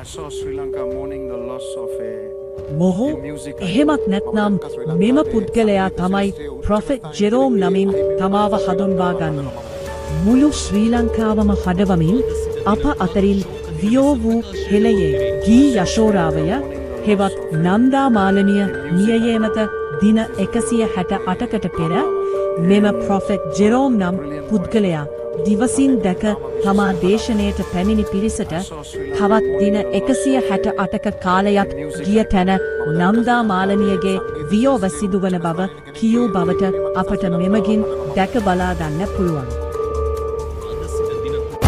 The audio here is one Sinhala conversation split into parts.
I saw Sri Lanka mourning the loss of මොහු එහෙමත් නැත්නම් මෙම පුද්ගලයා තමයි ප්‍රොෆෙට් ජෙරෝම් නමින් තමාව හඳුන්වා ගන්නේ. මුළු ශ්‍රී ලංකාවම හඬවමින් අප අතරින් වියෝ වූ හෙළයේ ගී යශෝරාවය හෙවත් නන්දා මාලනිය මියයෑමට දින 168කට පෙර මෙම ප්‍රොෆෙට් ජෙරෝම් නම් පුද්ගලයා දිවසින් දැක තමා දේශනයට පැමිණි පිරිසට තවත් දින 168ක කාලයක් ගිය තැන නන්දා මාලනියගේ වියෝව සිදුවන බව කියූ බවට අපට මෙමගින් දැක බලා ගන්න පුළුවන්.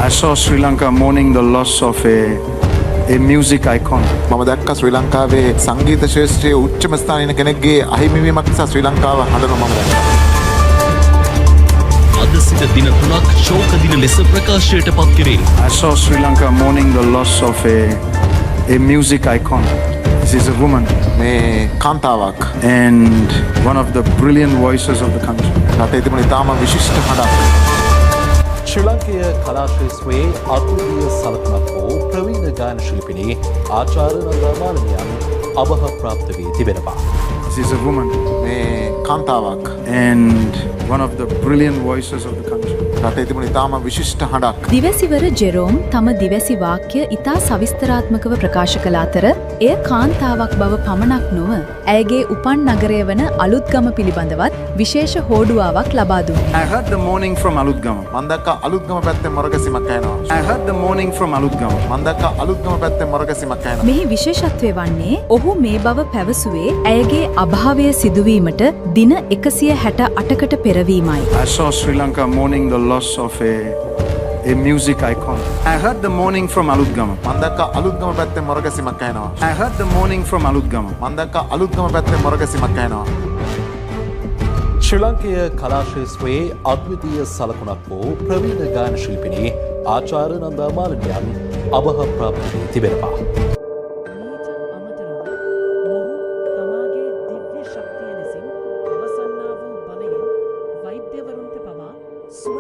I saw Sri Lanka mourning the loss of a music icon. මම දැක්ක ශ්‍රී ලංකාවේ සංගීත ශාස්ත්‍රයේ උච්චම ස්ථානීය කෙනෙක්ගේ අහිමිවීමක් නිසා ශ්‍රී ලංකාව හඬනවා මම දැක්කා. අද සිට දින 3ක් ශෝක දින ලෙස ප්‍රකාශයට පත් කෙරේ. I saw Sri Lanka mourning the loss of a music icon. This is a woman මේ කාන්තාවක් and one of the brilliant voices of the country. රටේ තිබුණ ඉතාම විශිෂ්ට හඬක්. ශ්‍රී ලංකීය කලා ශාස්ත්‍රයේ අතුරුදීය සලකුණක් වූ ප්‍රවීණ ගායන ශිල්පිනී ආචාර්ය නන්දා මාලනියන් අභහ ප්‍රාප්ත වී තිබෙනවා. This is a woman මේ කාන්තාවක් and one of the brilliant voices of the country. රටේ තිබුණ ඉතාම විශිෂ්ට හඬක්. දිවැසිවර ජෙරෝම් තම දිවැසි වාක්‍ය ඉතා සවිස්තරාත්මකව ප්‍රකාශ කළ අතර එය කාන්තාවක් බව පමණක් නොව ඇයගේ උපන් නගරය වන අලුත්ගම පිළිබඳවත් විශේෂ හෝඩුවාවක් ලබා දුන්නා. I heard the mourning from Alutgama. මම දැක්ක අලුත්ගම පැත්තේ මොරගැසීමක් ඇහෙනවා. I heard the mourning from Alutgama. මම දැක්ක අලුත්ගම පැත්තේ මොරගැසීමක් ඇහෙනවා. මෙහි විශේෂත්වය වන්නේ ඔහු මේ බව පැවසුවේ ඇයගේ අභාවය සිදුවීමට දින 168කට පෙරවීමයි. I saw Sri Lanka mourning the loss of a music icon. I heard the mourning from Alutgama. මම දැක්ක අලුත්ගම පැත්තේ මොරගැසීමක් ඇහෙනවා. I heard the mourning from Alutgama. මම දැක්ක අලුත්ගම පැත්තේ මොරගැසීමක් ඇහෙනවා. ශ්‍රී ලංකීය කලා ශාස්ත්‍රයේ අද්විතීය සලකුණක් වූ ප්‍රවීණ ගායන ශිල්පිනී ආචාර්ය නන්දා මාලනියන් අභහ ප්‍රාප්ත වී තිබෙනවා. ඊට අමතරව මොහු තමාගේ දිව්‍ය ශක්තිය ලෙසින් අවසන්නා වූ බලයෙන් වෛද්‍යවරුන්ට පවා සුව